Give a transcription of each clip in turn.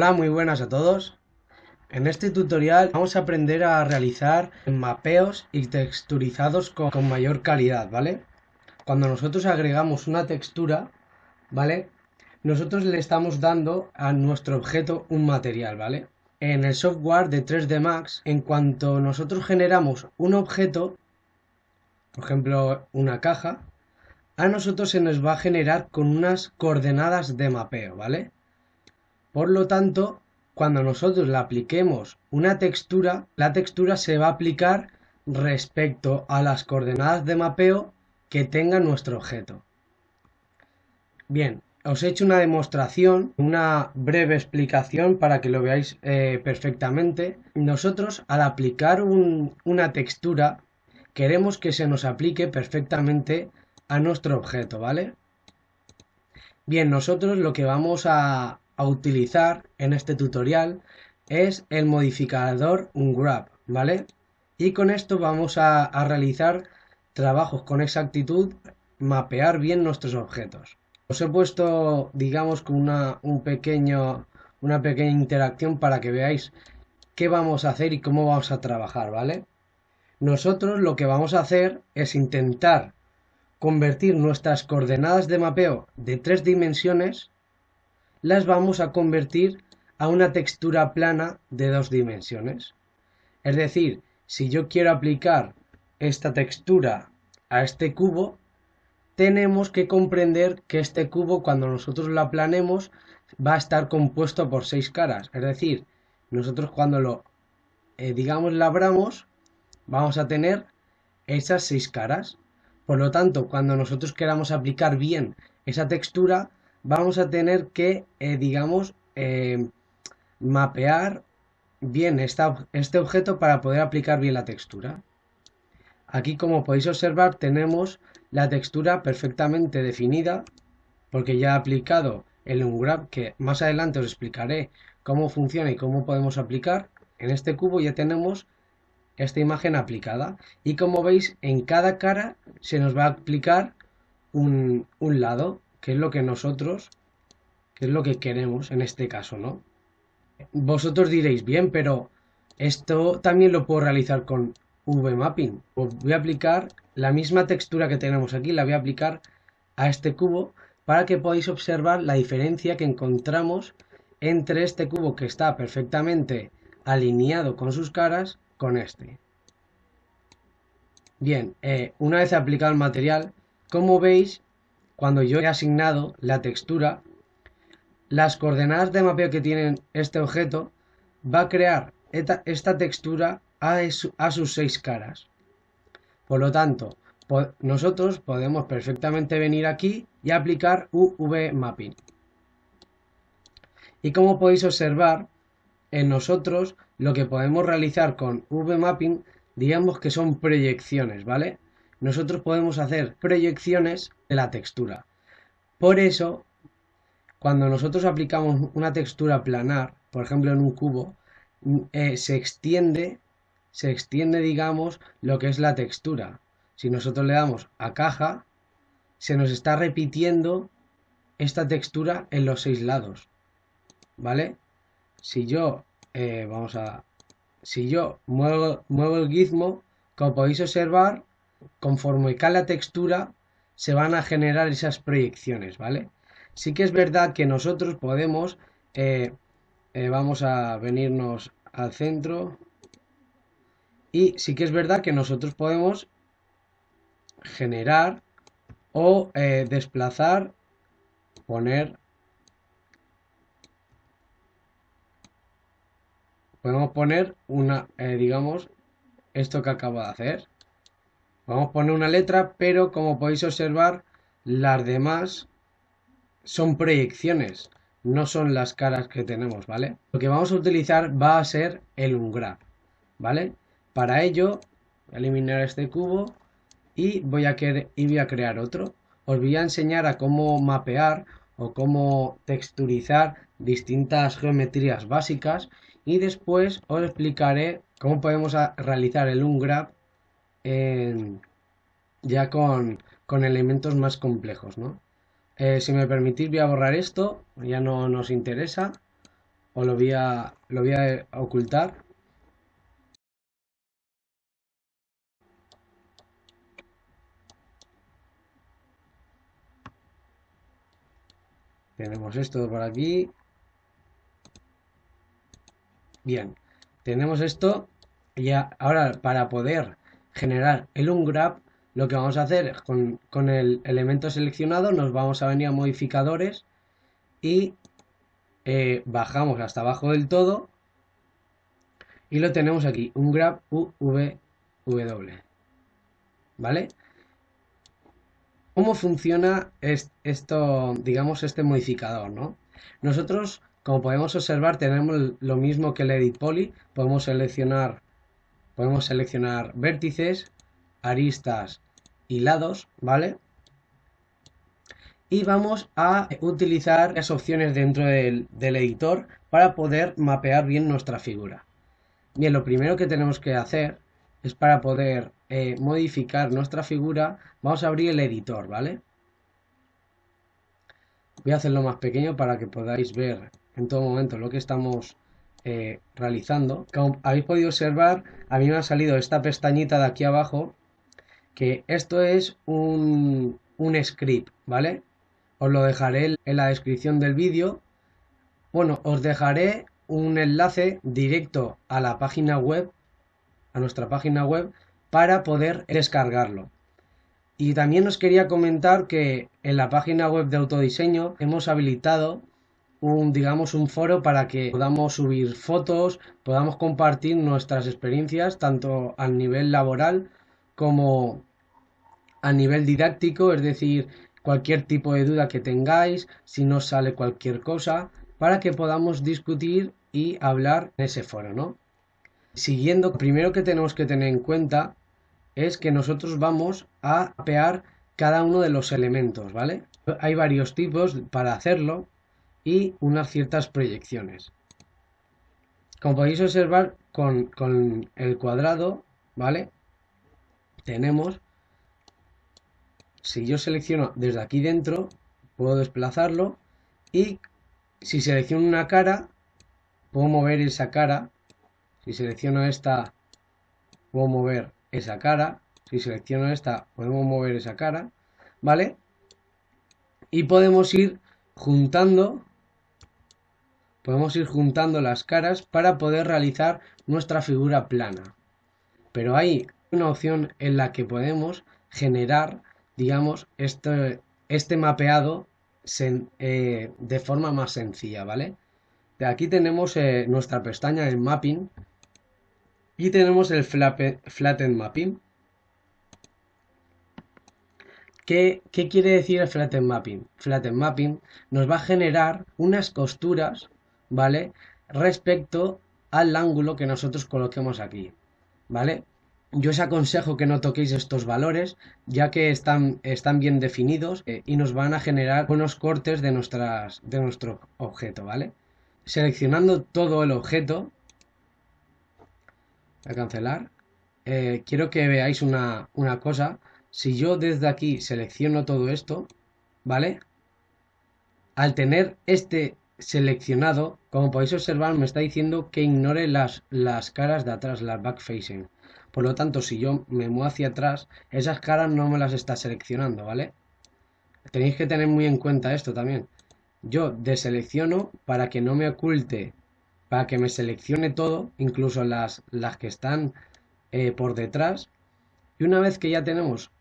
Hola, muy buenas a todos. En este tutorial vamos a aprender a realizar mapeos y texturizados con mayor calidad, ¿vale? Cuando nosotros agregamos una textura, ¿vale? Nosotros le estamos dando a nuestro objeto un material, ¿vale? En el software de 3D Max, en cuanto nosotros generamos un objeto, por ejemplo, una caja, a nosotros se nos va a generar con unas coordenadas de mapeo, ¿vale? Por lo tanto, cuando nosotros le apliquemos una textura, la textura se va a aplicar respecto a las coordenadas de mapeo que tenga nuestro objeto. Bien, os he hecho una demostración, una breve explicación para que lo veáis perfectamente. Nosotros, al aplicar una textura, queremos que se nos aplique perfectamente a nuestro objeto, ¿vale? Bien, nosotros lo que vamos a utilizar en este tutorial es el modificador grab, ¿vale? Y con esto vamos a realizar trabajos con exactitud, mapear bien nuestros objetos. Os he puesto, digamos, con una pequeña interacción para que veáis qué vamos a hacer y cómo vamos a trabajar, ¿vale? Nosotros lo que vamos a hacer es intentar convertir nuestras coordenadas de mapeo de 3 dimensiones, las vamos a convertir a una textura plana de 2 dimensiones. Es decir, si yo quiero aplicar esta textura a este cubo, tenemos que comprender que este cubo, cuando nosotros lo aplanemos, va a estar compuesto por 6 caras. Es decir, nosotros cuando lo, digamos, labramos, vamos a tener esas 6 caras. Por lo tanto, cuando nosotros queramos aplicar bien esa textura, vamos a tener que, digamos, mapear bien este objeto para poder aplicar bien la textura. Aquí, como podéis observar, tenemos la textura perfectamente definida, porque ya he aplicado el ungrab, que más adelante os explicaré cómo funciona y cómo podemos aplicar. En este cubo ya tenemos esta imagen aplicada, y como veis, en cada cara se nos va a aplicar un lado, que es lo que nosotros, que es lo que queremos en este caso, ¿no? Vosotros diréis, bien, pero esto también lo puedo realizar con VMapping. Os voy a aplicar la misma textura que tenemos aquí, la voy a aplicar a este cubo para que podáis observar la diferencia que encontramos entre este cubo, que está perfectamente alineado con sus caras, con este. Bien, una vez aplicado el material, como veis, cuando yo he asignado la textura, las coordenadas de mapeo que tiene este objeto va a crear esta textura a sus 6 caras. Por lo tanto, nosotros podemos perfectamente venir aquí y aplicar UV Mapping. Y como podéis observar, en nosotros lo que podemos realizar con VMapping, digamos que son proyecciones, ¿vale? Nosotros podemos hacer proyecciones de la textura. Por eso, cuando nosotros aplicamos una textura planar, por ejemplo en un cubo, se extiende, digamos, lo que es la textura. Si nosotros le damos a caja, se nos está repitiendo esta textura en los 6 lados, ¿vale? Si yo, si yo muevo el gizmo, como podéis observar, conforme cae la textura, se van a generar esas proyecciones, ¿vale? Sí que es verdad que nosotros podemos, vamos a venirnos al centro, y sí que es verdad que nosotros podemos generar o desplazar, podemos poner una, digamos, esto que acabo de hacer. Vamos a poner una letra, pero como podéis observar, las demás son proyecciones, no son las caras que tenemos, ¿vale? Lo que vamos a utilizar va a ser el ungrab, ¿vale? Para ello, voy a eliminar este cubo y voy a crear otro. Os voy a enseñar a cómo mapear o cómo texturizar distintas geometrías básicas, y después os explicaré cómo podemos realizar el ungrab ya con elementos más complejos, ¿no? Si me permitís, voy a borrar esto, ya no nos interesa. os lo voy a ocultar. Tenemos esto por aquí. Bien, tenemos esto. Ya, ahora para poder generar el unwrap, lo que vamos a hacer es con el elemento seleccionado, nos vamos a venir a modificadores y bajamos hasta abajo del todo y lo tenemos aquí, unwrap UVW. ¿Vale? ¿Cómo funciona esto, digamos, este modificador, ¿no? Nosotros, como podemos observar, tenemos lo mismo que el Edit Poly. Podemos seleccionar vértices, aristas y lados, ¿vale? Y vamos a utilizar las opciones dentro del editor para poder mapear bien nuestra figura. Bien, lo primero que tenemos que hacer es para poder modificar nuestra figura, vamos a abrir el editor, ¿vale? Voy a hacerlo más pequeño para que podáis ver en todo momento lo que estamos realizando. Como habéis podido observar, a mí me ha salido esta pestañita de aquí abajo, que esto es un script, ¿vale? Os lo dejaré en la descripción del vídeo. Bueno, os dejaré un enlace directo a la página web, a nuestra página web, para poder descargarlo. Y también os quería comentar que en la página web de Autodiseño hemos habilitado digamos, un foro para que podamos subir fotos, podamos compartir nuestras experiencias, tanto a nivel laboral como a nivel didáctico, es decir, cualquier tipo de duda que tengáis, si nos sale cualquier cosa, para que podamos discutir y hablar en ese foro, ¿no? Siguiendo, lo primero que tenemos que tener en cuenta es que nosotros vamos a mapear cada uno de los elementos, ¿vale? Hay varios tipos para hacerlo y unas ciertas proyecciones. Como podéis observar, con el cuadrado, ¿vale? Tenemos, si yo selecciono desde aquí dentro, puedo desplazarlo y si selecciono una cara, puedo mover esa cara. Si selecciono esta, puedo mover esa cara. Si selecciono esta, podemos mover esa cara, ¿vale? Y podemos ir juntando las caras para poder realizar nuestra figura plana. Pero hay una opción en la que podemos generar, digamos, este mapeado de forma más sencilla, ¿vale? De aquí tenemos nuestra pestaña de Mapping y tenemos el Flatten Mapping. ¿Qué quiere decir el Flatten Mapping? Flatten Mapping nos va a generar unas costuras, ¿vale? Respecto al ángulo que nosotros coloquemos aquí, ¿vale? Yo os aconsejo que no toquéis estos valores, ya que están bien definidos y nos van a generar buenos cortes de nuestro objeto, ¿vale? Seleccionando todo el objeto, voy a cancelar. Quiero que veáis una cosa. Si yo desde aquí selecciono todo esto, ¿vale? Al tener este seleccionado, como podéis observar, me está diciendo que ignore las caras de atrás, las backfacing. Por lo tanto, si yo me muevo hacia atrás, esas caras no me las está seleccionando, ¿vale? Tenéis que tener muy en cuenta esto también. Yo deselecciono para que no me oculte, para que me seleccione todo, incluso las que están por detrás. Y una vez que ya tenemos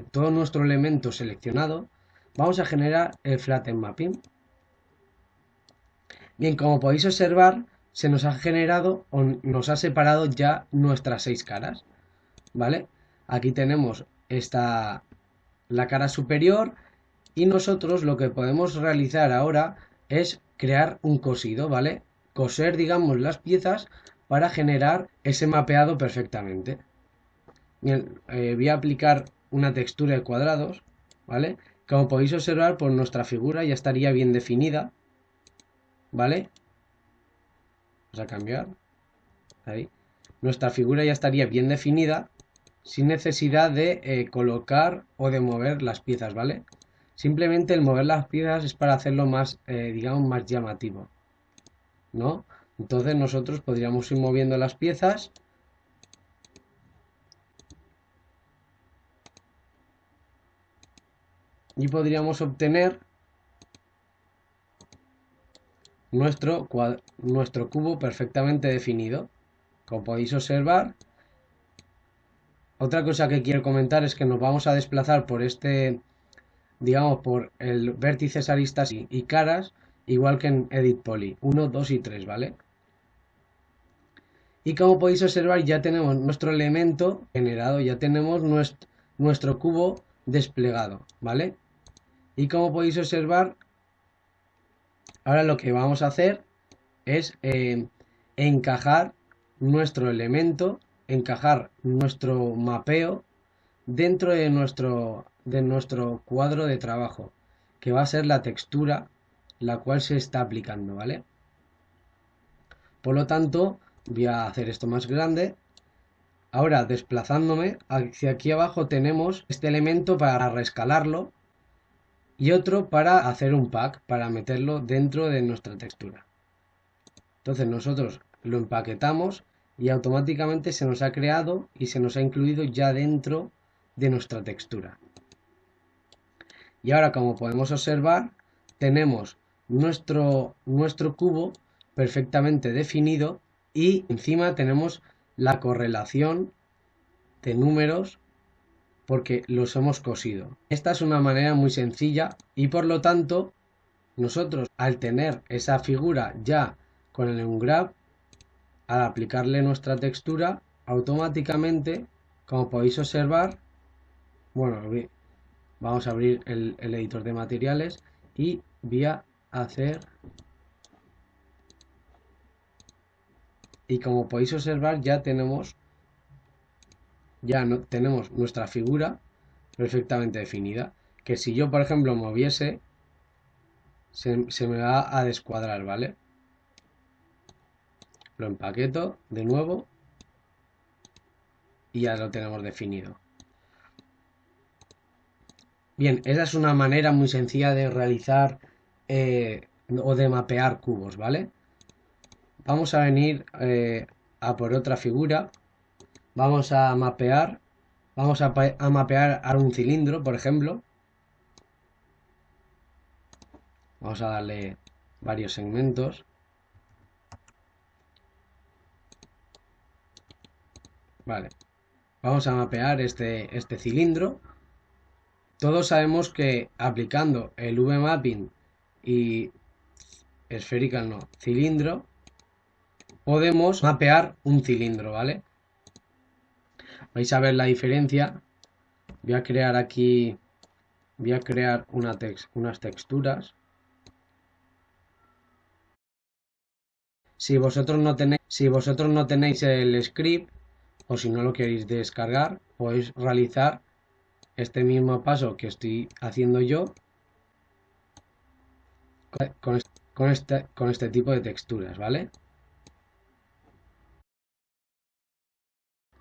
todo nuestro elemento seleccionado, vamos a generar el Flatten Mapping. Bien, como podéis observar, se nos ha generado o nos ha separado ya nuestras 6 caras, ¿vale? Aquí tenemos la cara superior y nosotros lo que podemos realizar ahora es crear un cosido, ¿vale? Coser, digamos, las piezas para generar ese mapeado perfectamente. Bien, voy a aplicar una textura de cuadrados, ¿vale? Como podéis observar, pues nuestra figura ya estaría bien definida, ¿vale? Vamos a cambiar, ahí. Nuestra figura ya estaría bien definida sin necesidad de colocar o de mover las piezas, ¿vale? Simplemente el mover las piezas es para hacerlo más, digamos, más llamativo. ¿no? Entonces nosotros podríamos ir moviendo las piezas y podríamos obtener nuestro cubo perfectamente definido. Como podéis observar, otra cosa que quiero comentar es que nos vamos a desplazar por digamos, por el vértices, aristas y caras, igual que en Edit Poly, 1, 2 y 3, ¿vale? Y como podéis observar, ya tenemos nuestro elemento generado, ya tenemos nuestro cubo desplegado, ¿vale? Y como podéis observar, ahora lo que vamos a hacer es encajar nuestro elemento, encajar nuestro mapeo dentro de nuestro cuadro de trabajo, que va a ser la textura la cual se está aplicando, ¿vale? Por lo tanto, voy a hacer esto más grande. Ahora, desplazándome hacia aquí abajo, tenemos este elemento para rescalarlo y otro para hacer un pack, para meterlo dentro de nuestra textura. Entonces nosotros lo empaquetamos y automáticamente se nos ha creado y se nos ha incluido ya dentro de nuestra textura. Y ahora, como podemos observar, tenemos nuestro cubo perfectamente definido y encima tenemos la correlación de números porque los hemos cosido. Esta es una manera muy sencilla y por lo tanto nosotros, al tener esa figura ya con el ungraph, al aplicarle nuestra textura, automáticamente, como podéis observar, bueno, vamos a abrir el editor de materiales y voy a hacer, y como podéis observar ya tenemos nuestra figura perfectamente definida, que si yo por ejemplo moviese se me va a descuadrar, ¿vale? Lo empaqueto de nuevo y ya lo tenemos definido. Bien, esa es una manera muy sencilla de realizar o de mapear cubos, ¿vale? Vamos a venir a por otra figura. Vamos a mapear. Vamos a mapear a un cilindro, por ejemplo. Vamos a darle varios segmentos. Vale. Vamos a mapear este cilindro. Todos sabemos que aplicando el VMapping y Spherical no, cilindro, podemos mapear un cilindro, ¿vale? Vais a ver la diferencia. Voy a crear aquí, voy a crear unas texturas. Si vosotros no tenéis el script o si no lo queréis descargar, podéis realizar este mismo paso que estoy haciendo yo con este tipo de texturas, ¿vale?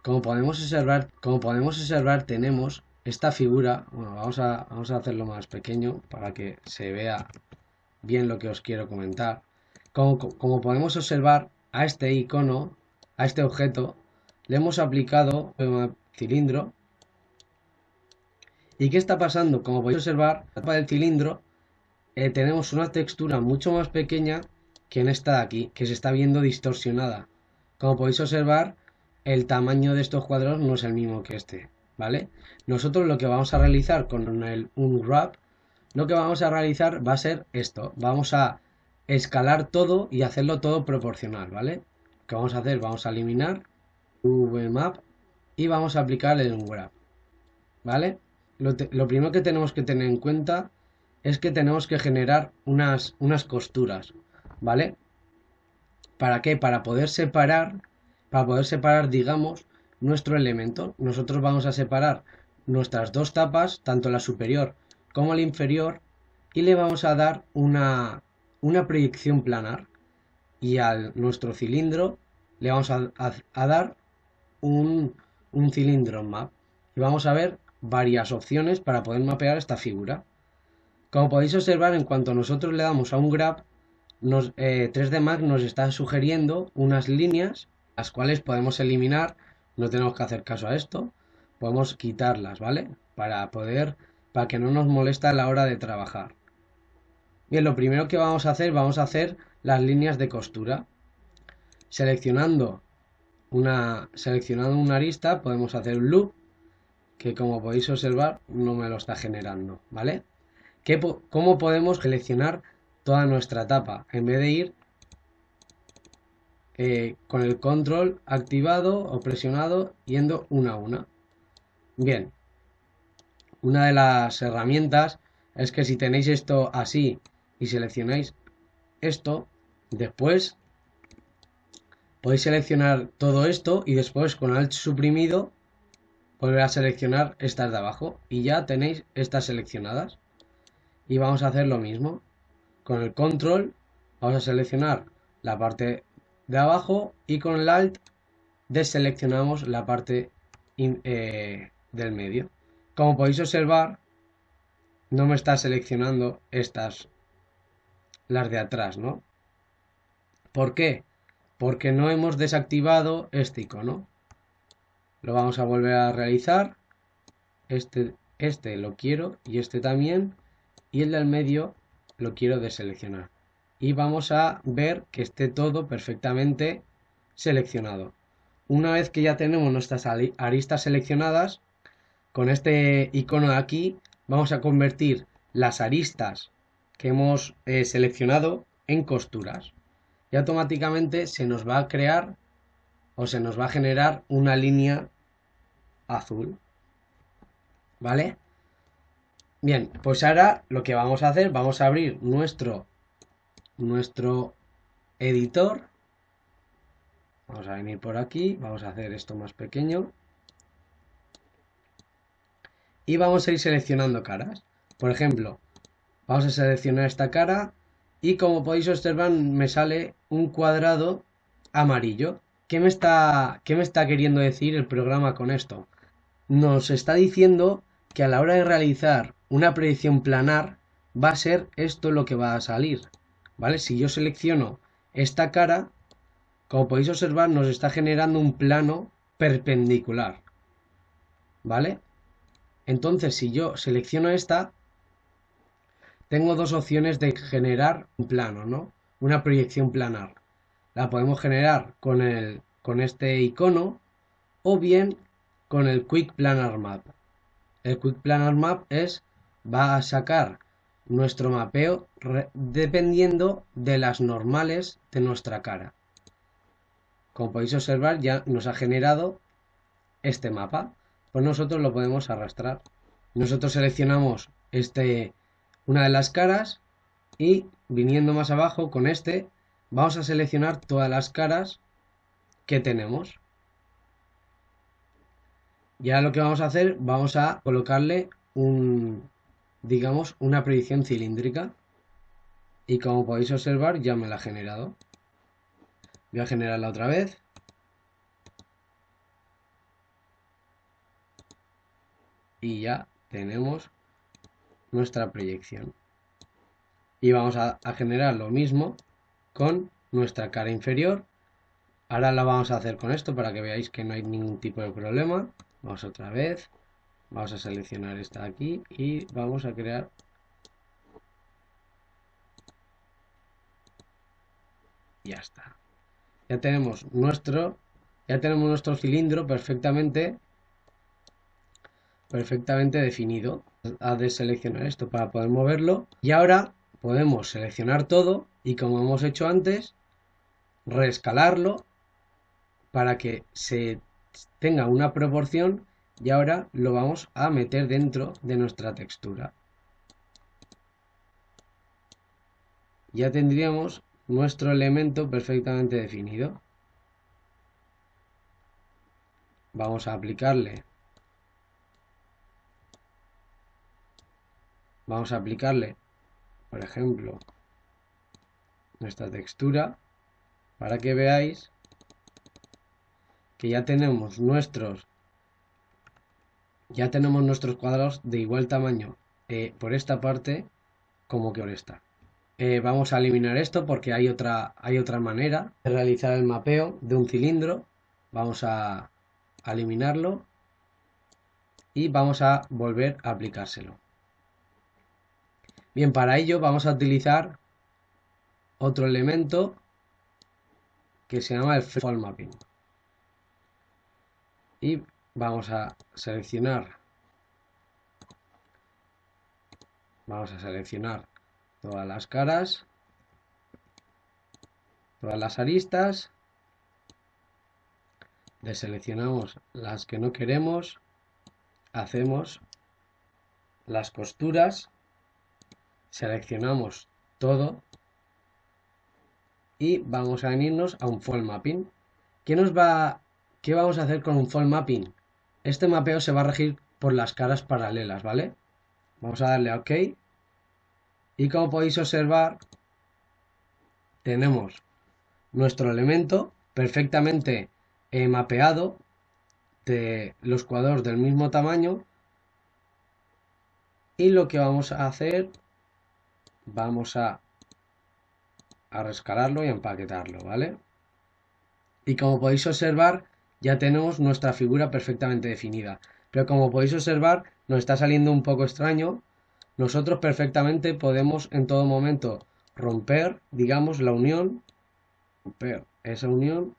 Como podemos observar, tenemos esta figura. Bueno, vamos a hacerlo más pequeño para que se vea bien lo que os quiero comentar. Como podemos observar, a este icono, a este objeto, le hemos aplicado un cilindro. ¿Y qué está pasando? Como podéis observar, la tapa del cilindro tenemos una textura mucho más pequeña que en esta de aquí, que se está viendo distorsionada. Como podéis observar, el tamaño de estos cuadros no es el mismo que este, ¿vale? Nosotros lo que vamos a realizar con el unwrap, lo que vamos a realizar va a ser esto. Vamos a escalar todo y hacerlo todo proporcional, ¿vale? Lo que vamos a hacer, vamos a eliminar VMap y vamos a aplicar el unwrap, ¿vale? Lo primero que tenemos que tener en cuenta es que tenemos que generar unas costuras, ¿vale? ¿Para qué? Para poder separar, digamos, nuestro elemento. Nosotros vamos a separar nuestras dos tapas, tanto la superior como la inferior, y le vamos a dar una proyección planar. Y a nuestro cilindro le vamos a dar un cilindro map. Y vamos a ver varias opciones para poder mapear esta figura. Como podéis observar, en cuanto nosotros le damos a un grab, 3D Max nos está sugiriendo unas líneas, las cuales podemos eliminar, no tenemos que hacer caso a esto, podemos quitarlas, ¿vale? Para que no nos moleste a la hora de trabajar. Bien, lo primero que vamos a hacer las líneas de costura. Seleccionando una arista podemos hacer un loop, que como podéis observar no me lo está generando, ¿vale? ¿Cómo podemos seleccionar toda nuestra tapa en vez de ir con el control activado o presionado yendo una a una? Bien, una de las herramientas es que si tenéis esto así y seleccionáis esto, después podéis seleccionar todo esto y después con Alt suprimido volver a seleccionar estas de abajo y ya tenéis estas seleccionadas. Y vamos a hacer lo mismo. Con el control vamos a seleccionar la parte de abajo y con el Alt deseleccionamos la parte del medio. Como podéis observar, no me está seleccionando estas, las de atrás, ¿no? ¿Por qué? Porque no hemos desactivado este icono. Lo vamos a volver a realizar. Este lo quiero y este también. Y el del medio lo quiero deseleccionar. Y vamos a ver que esté todo perfectamente seleccionado. Una vez que ya tenemos nuestras aristas seleccionadas, con este icono de aquí vamos a convertir las aristas que hemos seleccionado en costuras. Y automáticamente se nos va a crear o se nos va a generar una línea azul. ¿Vale? Bien, pues ahora lo que vamos a hacer, vamos a abrir nuestro editor. Vamos a venir por aquí, vamos a hacer esto más pequeño. Y vamos a ir seleccionando caras. Por ejemplo, vamos a seleccionar esta cara y como podéis observar me sale un cuadrado amarillo. ¿Qué me está queriendo decir el programa con esto? Nos está diciendo que a la hora de realizar una proyección planar va a ser esto lo que va a salir, ¿vale? Si yo selecciono esta cara, como podéis observar, nos está generando un plano perpendicular, ¿vale? Entonces, si yo selecciono esta, tengo dos opciones de generar un plano, ¿no? Una proyección planar. La podemos generar con este icono o bien con el Quick Planar Map. El Quick Planar Map va a sacar nuestro mapeo dependiendo de las normales de nuestra cara. Como podéis observar, ya nos ha generado este mapa. Pues nosotros lo podemos arrastrar. Nosotros seleccionamos una de las caras y viniendo más abajo con este vamos a seleccionar todas las caras que tenemos. Ya lo que vamos a hacer, vamos a colocarle digamos, una proyección cilíndrica. Y como podéis observar, ya me la ha generado. Voy a generarla otra vez. Y ya tenemos nuestra proyección. Y vamos a generar lo mismo con nuestra cara inferior. Ahora la vamos a hacer con esto para que veáis que no hay ningún tipo de problema. Vamos otra vez. Vamos a seleccionar esta de aquí y vamos a crear. Ya está. Ya tenemos nuestro cilindro perfectamente definido. Ha de seleccionar esto para poder moverlo. Y ahora podemos seleccionar todo y como hemos hecho antes, reescalarlo para que se tenga una proporción y ahora lo vamos a meter dentro de nuestra textura. Ya tendríamos nuestro elemento perfectamente definido. Vamos a aplicarle por ejemplo nuestra textura para que veáis que ya tenemos nuestros cuadrados de igual tamaño por esta parte como que por esta. Vamos a eliminar esto porque hay otra manera de realizar el mapeo de un cilindro. Vamos a eliminarlo y vamos a volver a aplicárselo. Bien, para ello vamos a utilizar otro elemento que se llama el Freeform Mapping. Y vamos a seleccionar todas las caras, todas las aristas, deseleccionamos las que no queremos, hacemos las costuras, seleccionamos todo y vamos a venirnos a un Fold Mapping. ¿Qué vamos a hacer con un Fold Mapping? Este mapeo se va a regir por las caras paralelas, ¿vale? Vamos a darle a OK. Y como podéis observar, tenemos nuestro elemento perfectamente mapeado de los cuadros del mismo tamaño. Y lo que vamos a hacer, vamos a rescalarlo y empaquetarlo, ¿vale? Y como podéis observar, ya tenemos nuestra figura perfectamente definida. Pero como podéis observar, nos está saliendo un poco extraño. Nosotros perfectamente podemos en todo momento romper, digamos, la unión, romper esa unión.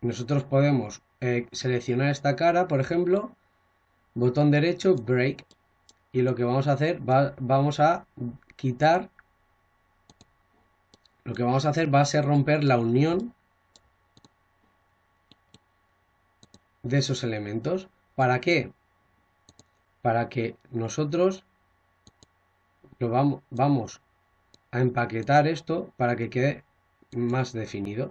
Nosotros podemos seleccionar esta cara, por ejemplo, botón derecho, break, y lo que vamos a hacer, vamos a quitar, lo que vamos a hacer va a ser romper la unión de esos elementos. ¿Para qué? Para que nosotros vamos a empaquetar esto para que quede más definido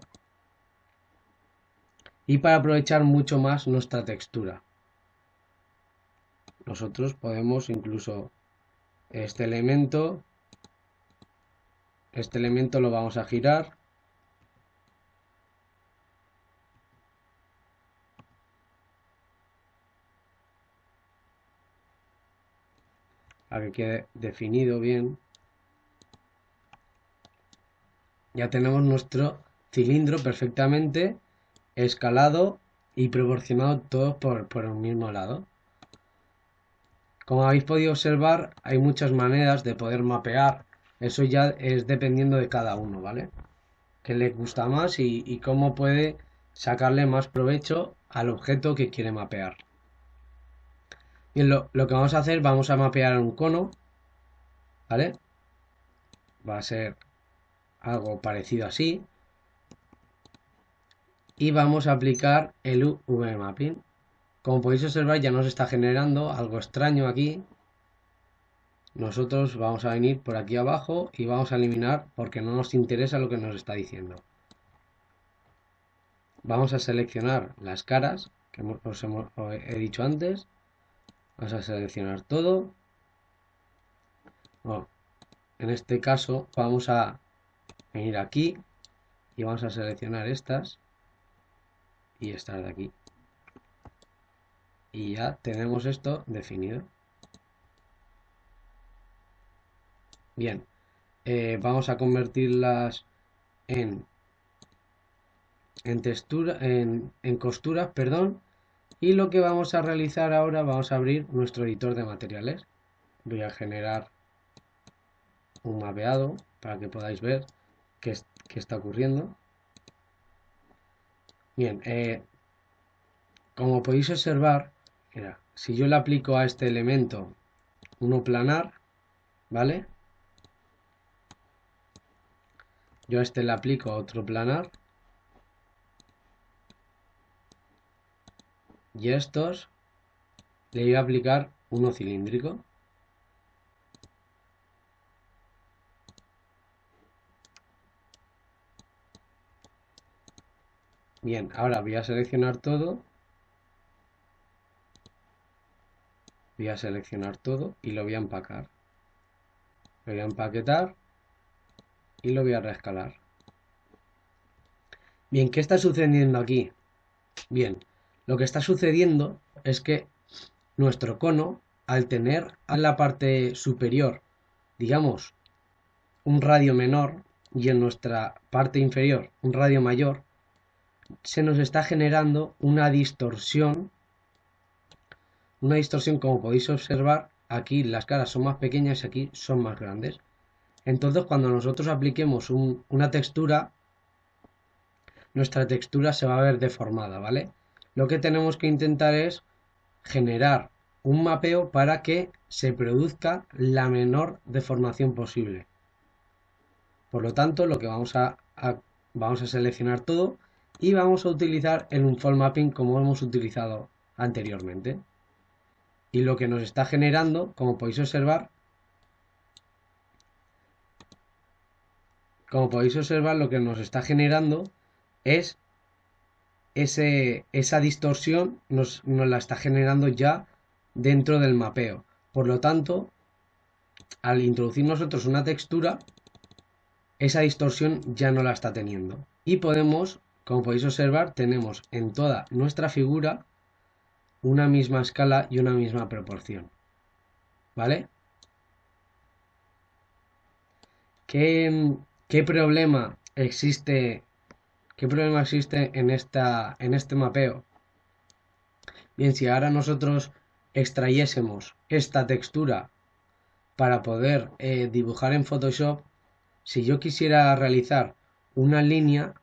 y para aprovechar mucho más nuestra textura. Nosotros podemos incluso este elemento lo vamos a girar a que quede definido bien. Ya tenemos nuestro cilindro perfectamente escalado y proporcionado todo por un mismo lado. Como habéis podido observar, hay muchas maneras de poder mapear. Eso ya es dependiendo de cada uno, ¿vale? Qué le gusta más y cómo puede sacarle más provecho al objeto que quiere mapear. Bien, lo que vamos a hacer, vamos a mapear un cono, ¿vale? Va a ser algo parecido así. Y vamos a aplicar el UV Mapping. Como podéis observar, ya nos está generando algo extraño aquí. Nosotros vamos a venir por aquí abajo y vamos a eliminar porque no nos interesa lo que nos está diciendo. Vamos a seleccionar las caras que os he dicho antes. Vamos a seleccionar todo. Bueno, en este caso vamos a venir aquí y vamos a seleccionar estas y estas de aquí. Y ya tenemos esto definido. Bien, vamos a convertirlas en textura, en costuras, perdón. Y lo que vamos a realizar ahora, vamos a abrir nuestro editor de materiales. Voy a generar un mapeado para que podáis ver qué está ocurriendo. Bien, como podéis observar, mira, si yo le aplico a este elemento uno planar, ¿vale? Yo a este le aplico otro planar. Y a estos le voy a aplicar uno cilíndrico. Bien, ahora voy a seleccionar todo. Voy a seleccionar todo y lo voy a empacar. Lo voy a empaquetar y lo voy a reescalar. Bien, ¿qué está sucediendo aquí? Bien, lo que está sucediendo es que nuestro cono, al tener en la parte superior, digamos, un radio menor y en nuestra parte inferior un radio mayor, se nos está generando una distorsión como podéis observar. Aquí las caras son más pequeñas y aquí son más grandes. Entonces cuando nosotros apliquemos una textura, nuestra textura se va a ver deformada, ¿vale? Lo que tenemos que intentar es generar un mapeo para que se produzca la menor deformación posible. Por lo tanto, lo que vamos a seleccionar todo y vamos a utilizar el unfold mapping como hemos utilizado anteriormente. Y lo que nos está generando, como podéis observar, lo que nos está generando es esa distorsión, nos la está generando ya dentro del mapeo. Por lo tanto, al introducir nosotros una textura, esa distorsión ya no la está teniendo. Y podemos, como podéis observar, tenemos en toda nuestra figura una misma escala y una misma proporción. ¿Vale? ¿Qué problema existe? ¿Qué problema existe en este mapeo? Bien, si ahora nosotros extrayésemos esta textura para poder dibujar en Photoshop, si yo quisiera realizar una línea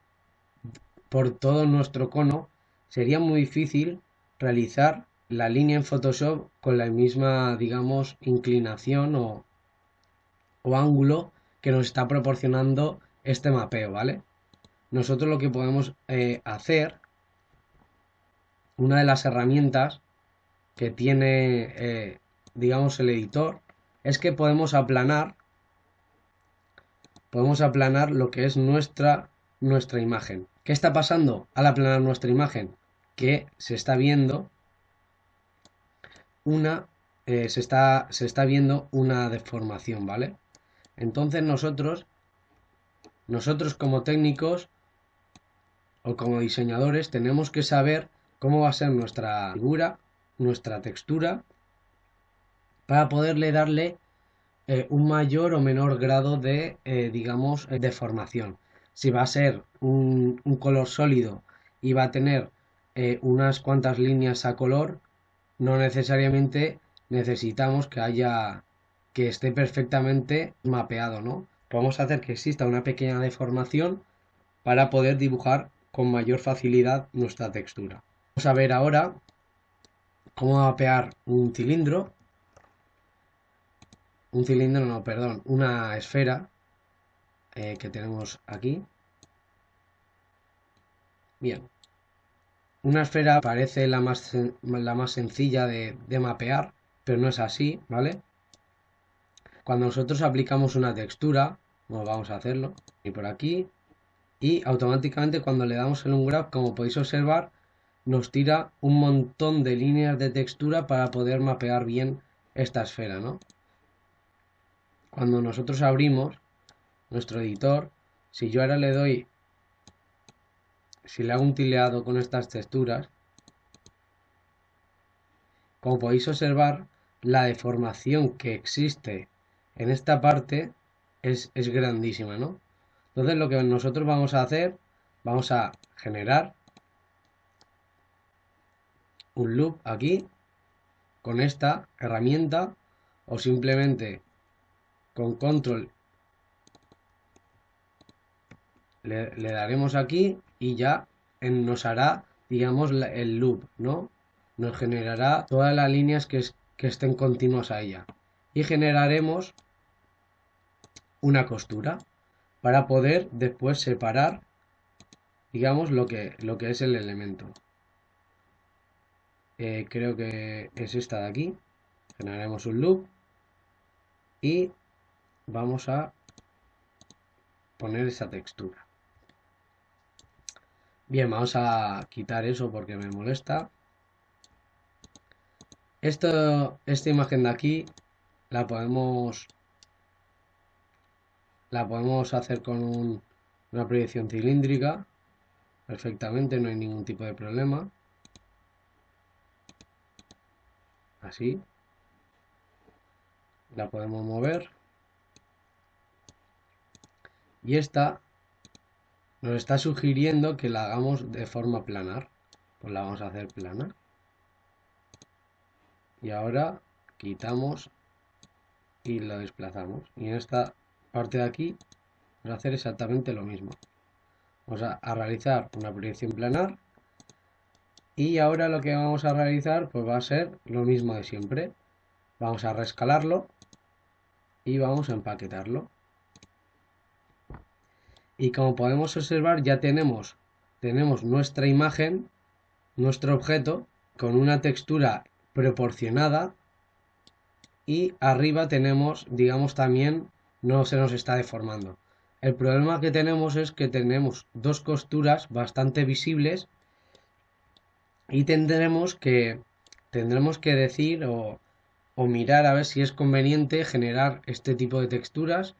por todo nuestro cono, sería muy difícil realizar la línea en Photoshop con la misma, digamos, inclinación o ángulo que nos está proporcionando este mapeo, ¿vale? Nosotros lo que podemos hacer, una de las herramientas que tiene, digamos, el editor, es que podemos aplanar lo que es nuestra imagen. ¿Qué está pasando al aplanar nuestra imagen? Que se está viendo se está viendo una deformación, ¿vale? Entonces nosotros como técnicos o como diseñadores tenemos que saber cómo va a ser nuestra figura, nuestra textura, para poderle darle un mayor o menor grado de, digamos, deformación. Si va a ser un color sólido y va a tener unas cuantas líneas a color, no necesariamente necesitamos que esté perfectamente mapeado, ¿no? Podemos hacer que exista una pequeña deformación para poder dibujar con mayor facilidad nuestra textura. Vamos a ver ahora cómo mapear un cilindro. Una esfera que tenemos aquí. Bien, una esfera parece la más sencilla de mapear, pero no es así, ¿vale? Cuando nosotros aplicamos una textura, como vamos a hacerlo, y por aquí, y automáticamente cuando le damos el ungraph, como podéis observar, nos tira un montón de líneas de textura para poder mapear bien esta esfera, ¿no? Cuando nosotros abrimos nuestro editor, si yo ahora si le hago un tileado con estas texturas, como podéis observar, la deformación que existe en esta parte es grandísima, ¿no? Entonces lo que nosotros vamos a hacer, vamos a generar un loop aquí con esta herramienta o simplemente con control le daremos aquí y ya nos hará, digamos, el loop, ¿no? Nos generará todas las líneas que estén continuas a ella. Y generaremos una costura para poder después separar, digamos, lo que es el elemento. Creo que es esta de aquí. Generaremos un loop y vamos a poner esa textura. Bien, vamos a quitar eso porque me molesta. Esta imagen de aquí la podemos hacer con una proyección cilíndrica perfectamente, no hay ningún tipo de problema. así. La podemos mover. Y esta nos está sugiriendo que la hagamos de forma planar. Pues la vamos a hacer plana. Y ahora quitamos y lo desplazamos. Y en esta parte de aquí vamos a hacer exactamente lo mismo. Vamos a realizar una proyección planar. Y ahora lo que vamos a realizar pues va a ser lo mismo de siempre. Vamos a reescalarlo y vamos a empaquetarlo. Y como podemos observar ya tenemos nuestra imagen, nuestro objeto, con una textura proporcionada y arriba tenemos, digamos, también no se nos está deformando. El problema que tenemos es que tenemos dos costuras bastante visibles y tendremos que decir o mirar a ver si es conveniente generar este tipo de texturas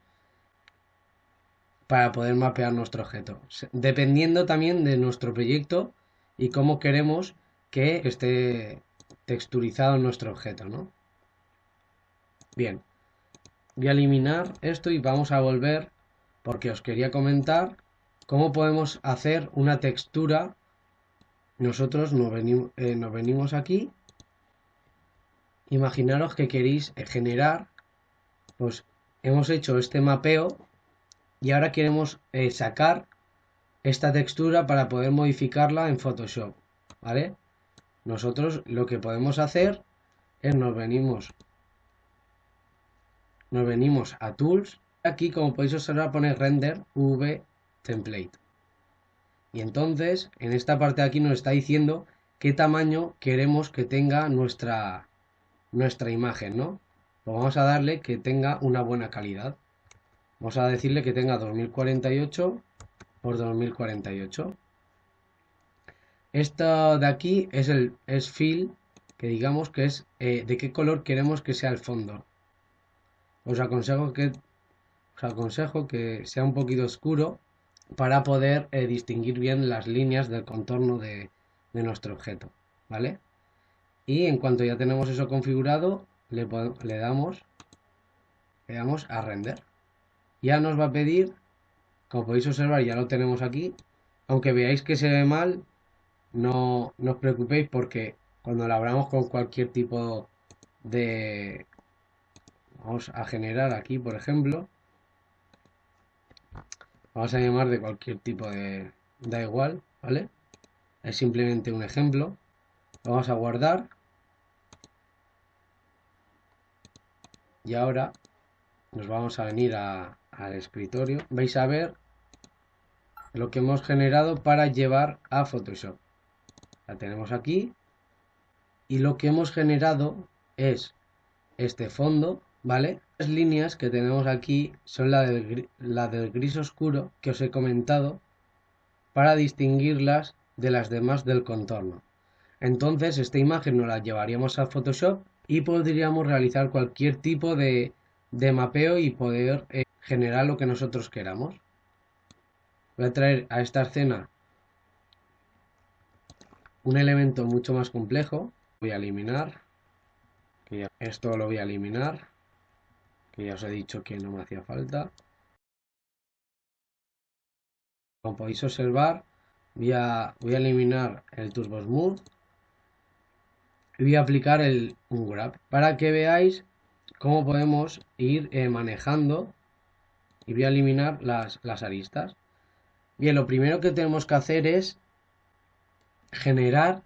para poder mapear nuestro objeto, dependiendo también de nuestro proyecto y cómo queremos que esté texturizado nuestro objeto, ¿no? Bien, voy a eliminar esto y vamos a volver porque os quería comentar cómo podemos hacer una textura. Nosotros nos venimos aquí. Imaginaros que queréis generar, pues hemos hecho este mapeo y ahora queremos sacar esta textura para poder modificarla en Photoshop, ¿vale? Nosotros lo que podemos hacer es nos venimos a Tools. Aquí, como podéis observar, pone Render V Template. Y entonces, en esta parte de aquí nos está diciendo qué tamaño queremos que tenga nuestra imagen, ¿no? Pues vamos a darle que tenga una buena calidad. Vamos a decirle que tenga 2048 por 2048. Esto de aquí es fill, que digamos que es de qué color queremos que sea el fondo. Os aconsejo que sea un poquito oscuro para poder distinguir bien las líneas del contorno de nuestro objeto, ¿vale? Y en cuanto ya tenemos eso configurado, le damos a render. Ya nos va a pedir, como podéis observar, ya lo tenemos aquí. Aunque veáis que se ve mal, no os preocupéis porque cuando lo abramos con cualquier tipo de... Vamos a generar aquí, por ejemplo. Vamos a llamar de cualquier tipo de... Da igual, ¿vale? Es simplemente un ejemplo. Lo vamos a guardar. Y ahora nos vamos a venir al escritorio. Vais a ver lo que hemos generado para llevar a Photoshop. La tenemos aquí. Y lo que hemos generado es este fondo, ¿vale? Las líneas que tenemos aquí son la del gris oscuro que os he comentado para distinguirlas de las demás del contorno. Entonces esta imagen nos la llevaríamos a Photoshop y podríamos realizar cualquier tipo de mapeo y poder generar lo que nosotros queramos. Voy a traer a esta escena un elemento mucho más complejo. Voy a eliminar. Esto lo voy a eliminar. Que ya os he dicho que no me hacía falta. Como podéis observar, voy a eliminar el Turbo Smooth y voy a aplicar un Grab para que veáis cómo podemos ir manejando, y voy a eliminar las aristas. Bien, lo primero que tenemos que hacer es generar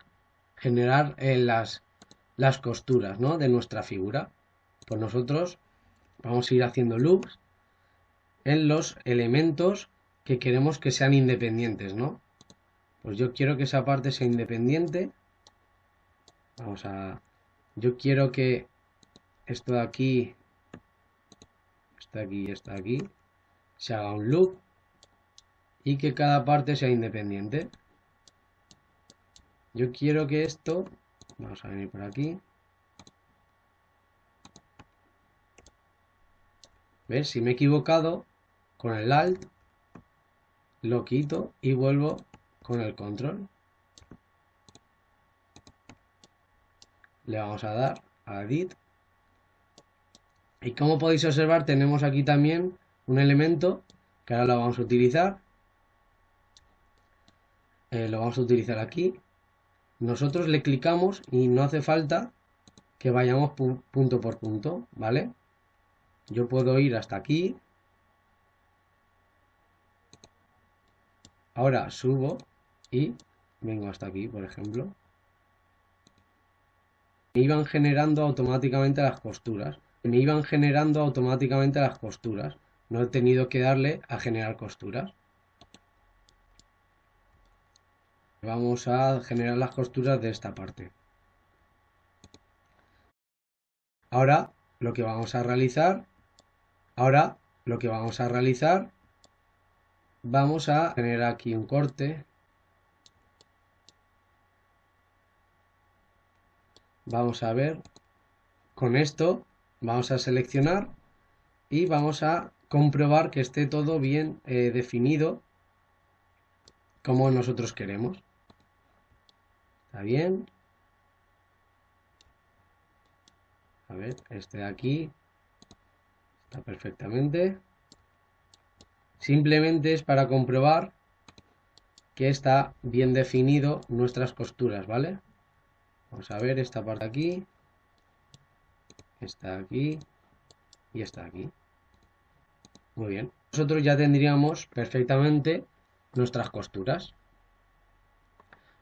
las costuras, ¿no?, de nuestra figura. Pues nosotros vamos a ir haciendo loops en los elementos que queremos que sean independientes, ¿no? Pues yo quiero que esa parte sea independiente. Yo quiero que esto de aquí, y esto de aquí, se haga un loop y que cada parte sea independiente. Yo quiero que esto, vamos a venir por aquí. ¿Ves? Si me he equivocado, con el Alt lo quito y vuelvo con el Control. Le vamos a dar a Edit. Y como podéis observar, tenemos aquí también un elemento que ahora lo vamos a utilizar. Lo vamos a utilizar aquí. Nosotros le clicamos y no hace falta que vayamos punto por punto, ¿vale? Yo puedo ir hasta aquí. Ahora subo y vengo hasta aquí, por ejemplo. Me iban generando automáticamente las costuras. No he tenido que darle a generar costuras. Vamos a generar las costuras de esta parte. Ahora lo que vamos a realizar, vamos a generar aquí un corte. Vamos a ver, con esto vamos a seleccionar y vamos a comprobar que esté todo bien definido como nosotros queremos. ¿Está bien? A ver, este de aquí está perfectamente. Simplemente es para comprobar que está bien definido nuestras costuras, ¿vale? Vamos a ver esta parte aquí, esta aquí y esta aquí. Muy bien. Nosotros ya tendríamos perfectamente nuestras costuras.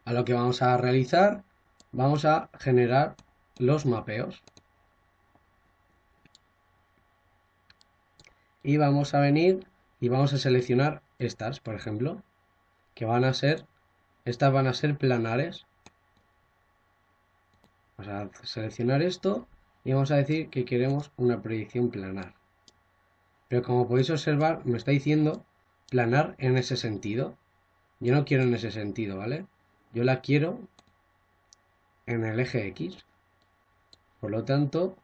A lo que vamos a realizar, vamos a generar los mapeos. Y vamos a venir y vamos a seleccionar estas, por ejemplo, que estas van a ser planares. Vamos a seleccionar esto y vamos a decir que queremos una proyección planar. Pero como podéis observar, me está diciendo planar en ese sentido. Yo no quiero en ese sentido, ¿vale? Yo la quiero en el eje X. Por lo tanto,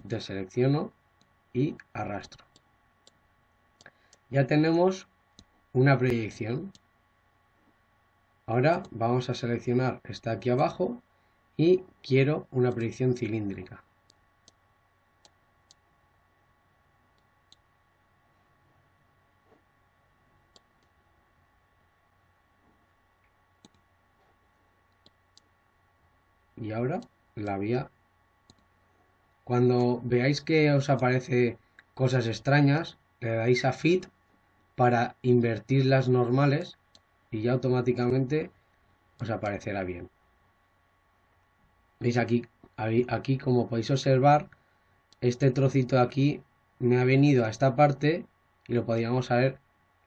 deselecciono y arrastro. Ya tenemos una proyección. Ahora vamos a seleccionar esta aquí abajo y quiero una proyección cilíndrica. Y ahora la vía. Cuando veáis que os aparece cosas extrañas, le dais a Fit para invertir las normales y ya automáticamente os aparecerá bien. ¿Veis aquí? Aquí, como podéis observar, este trocito de aquí me ha venido a esta parte y lo podríamos saber.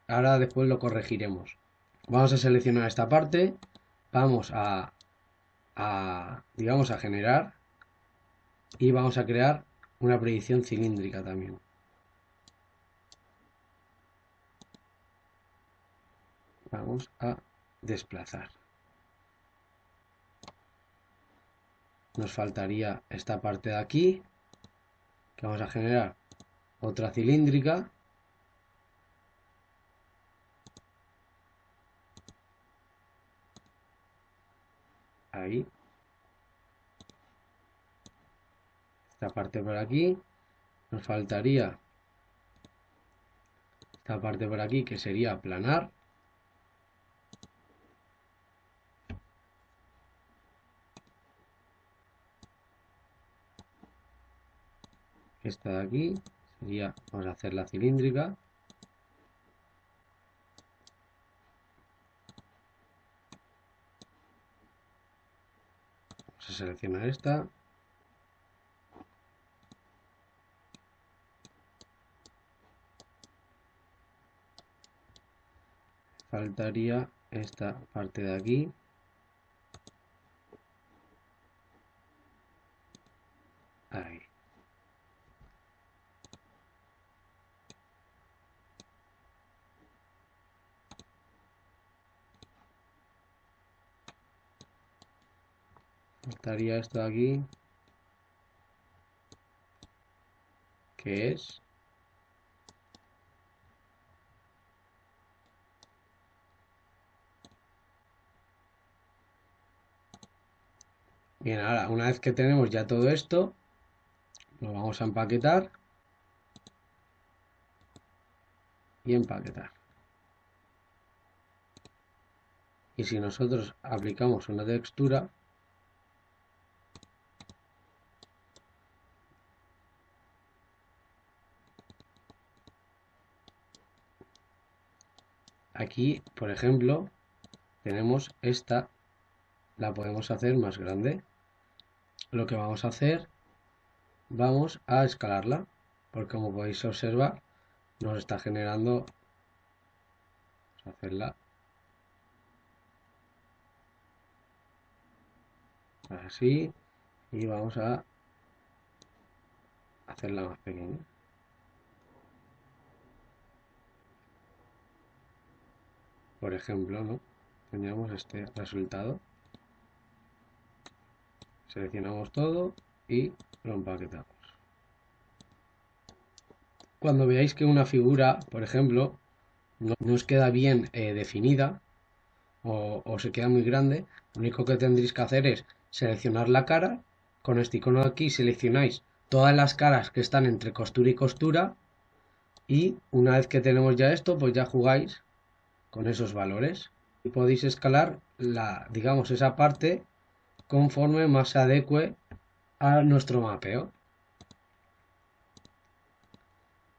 Ahora después lo corregiremos. Vamos a seleccionar esta parte, vamos digamos, a generar y vamos a crear una proyección cilíndrica también. Vamos a desplazar. Nos faltaría esta parte de aquí, que vamos a generar otra cilíndrica. Ahí. Esta parte por aquí. Nos faltaría esta parte por aquí, que sería aplanar. Esta de aquí sería, vamos a hacer la cilíndrica. Vamos a seleccionar esta. Faltaría esta parte de aquí. Ahí. Faltaría esto de aquí. Que es bien. Ahora, una vez que tenemos ya todo esto, Lo vamos a empaquetar y empaquetar. Y si nosotros aplicamos una textura, aquí, por ejemplo, tenemos esta, la podemos hacer más grande. Lo que vamos a hacer, vamos a escalarla, porque como podéis observar, nos está generando, vamos a hacerla así y vamos a hacerla más pequeña. Por ejemplo, ¿no? Tendríamos este resultado. Seleccionamos todo y lo empaquetamos. Cuando veáis que una figura, por ejemplo, no os queda bien definida o se queda muy grande, lo único que tendréis que hacer es seleccionar la cara. Con este icono de aquí seleccionáis todas las caras que están entre costura y costura y una vez que tenemos ya esto, pues ya jugáis con esos valores y podéis escalar digamos, esa parte conforme más se adecue a nuestro mapeo.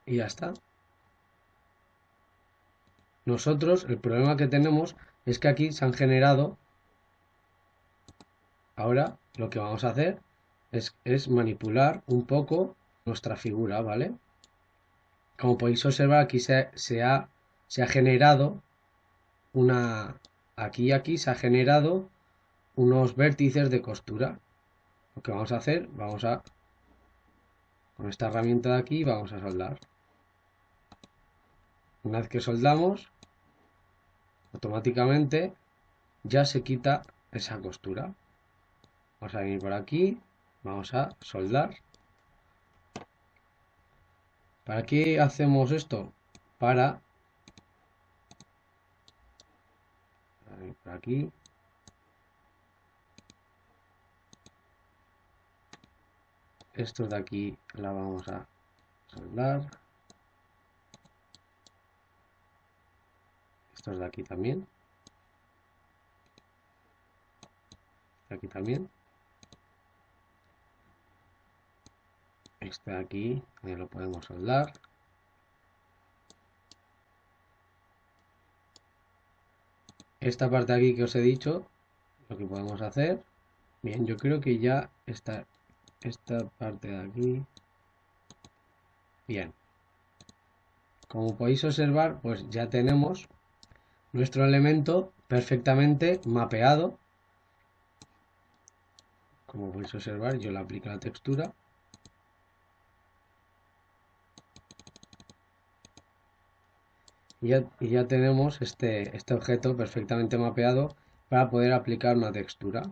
Y ya está. Nosotros, el problema que tenemos es que aquí se han generado. Ahora lo que vamos a hacer es manipular un poco nuestra figura, ¿vale? Como podéis observar, aquí se ha generado aquí se ha generado unos vértices de costura. Lo que vamos a hacer, con esta herramienta de aquí, vamos a soldar. Una vez que soldamos, automáticamente ya se quita esa costura. Vamos a venir por aquí, vamos a soldar. ¿Para qué hacemos esto? Para por aquí. Estos de aquí la vamos a soldar. Estos de aquí también. De aquí también. Este de aquí lo podemos soldar. Esta parte de aquí que os he dicho, lo que podemos hacer. Bien, yo creo que ya está esta parte de aquí. Bien. Como podéis observar, pues ya tenemos nuestro elemento perfectamente mapeado. Como podéis observar, yo le aplico la textura. Y ya tenemos este objeto perfectamente mapeado para poder aplicar una textura.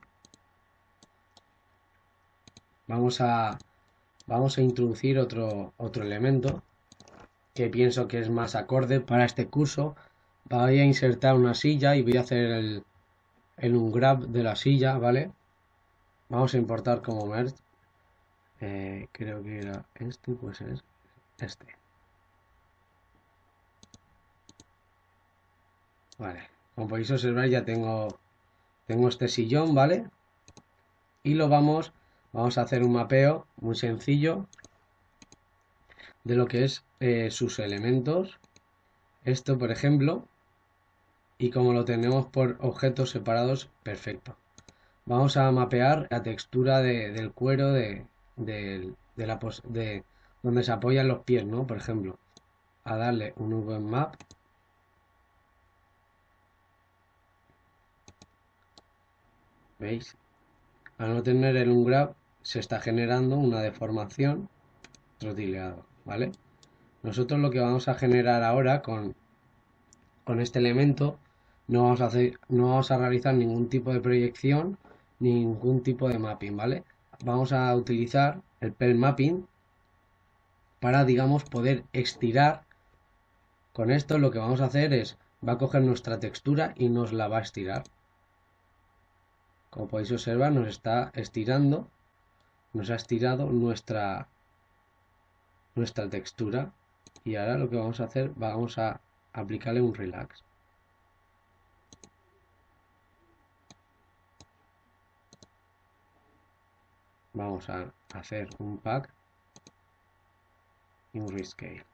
Vamos a introducir otro elemento que pienso que es más acorde para este curso. Voy a insertar una silla y voy a hacer el ungrab de la silla, ¿vale? Vamos a importar como merge. Creo que era este, pues es este. Vale, como podéis observar ya tengo este sillón, ¿vale? Y vamos a hacer un mapeo muy sencillo de lo que es sus elementos. Esto, por ejemplo, y como lo tenemos por objetos separados, perfecto. Vamos a mapear la textura del cuero de donde se apoyan los pies, ¿no? Por ejemplo, a darle un VMap. ¿Veis? Al no tener el ungrab se está generando una deformación trotileado, ¿vale? Nosotros lo que vamos a generar ahora con este elemento no vamos a realizar ningún tipo de proyección, ningún tipo de mapping, ¿vale? Vamos a utilizar el pel mapping para, digamos, poder estirar. Con esto lo que vamos a hacer va a coger nuestra textura y nos la va a estirar. Como podéis observar, nos está estirando, nos ha estirado nuestra nuestra textura. Y ahora lo que vamos a hacer, vamos a aplicarle un relax. Vamos a hacer un pack y un rescale.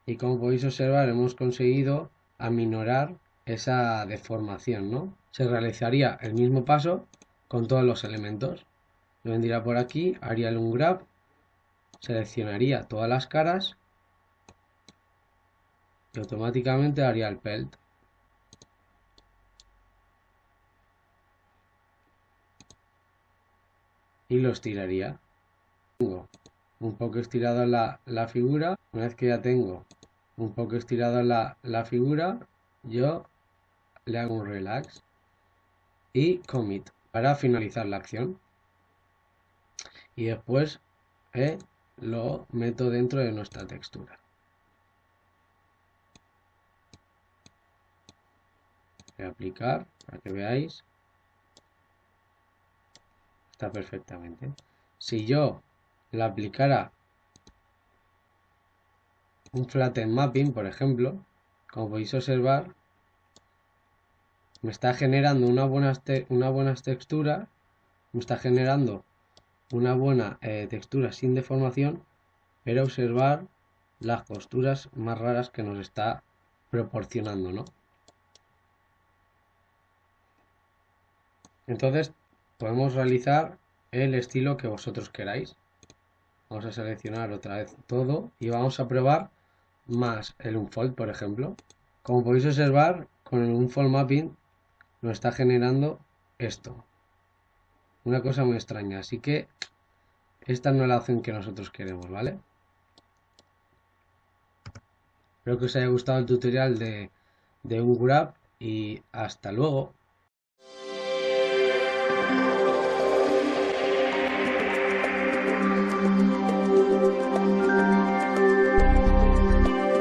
Y como podéis observar, hemos conseguido aminorar esa deformación, ¿no? Se realizaría el mismo paso con todos los elementos. Yo vendría por aquí, haría un grab, seleccionaría todas las caras y automáticamente haría el pelt. Y lo estiraría. Tengo un poco estirada la figura. Una vez que ya tengo un poco estirada la figura, yo le hago un relax y commit para finalizar la acción. Y después lo meto dentro de nuestra textura. Voy a aplicar para que veáis. Está perfectamente. Si yo le aplicara un flatten mapping, por ejemplo, como podéis observar, me está generando una buena textura, me está generando una buena textura sin deformación, pero observar las costuras más raras que nos está proporcionando, ¿no? Entonces podemos realizar el estilo que vosotros queráis. Vamos a seleccionar otra vez todo y vamos a probar más el unfold, por ejemplo. Como podéis observar, con el unfold mapping nos está generando esto. Una cosa muy extraña, así que esta no es la opción que nosotros queremos, ¿vale? Espero que os haya gustado el tutorial de un grab y hasta luego.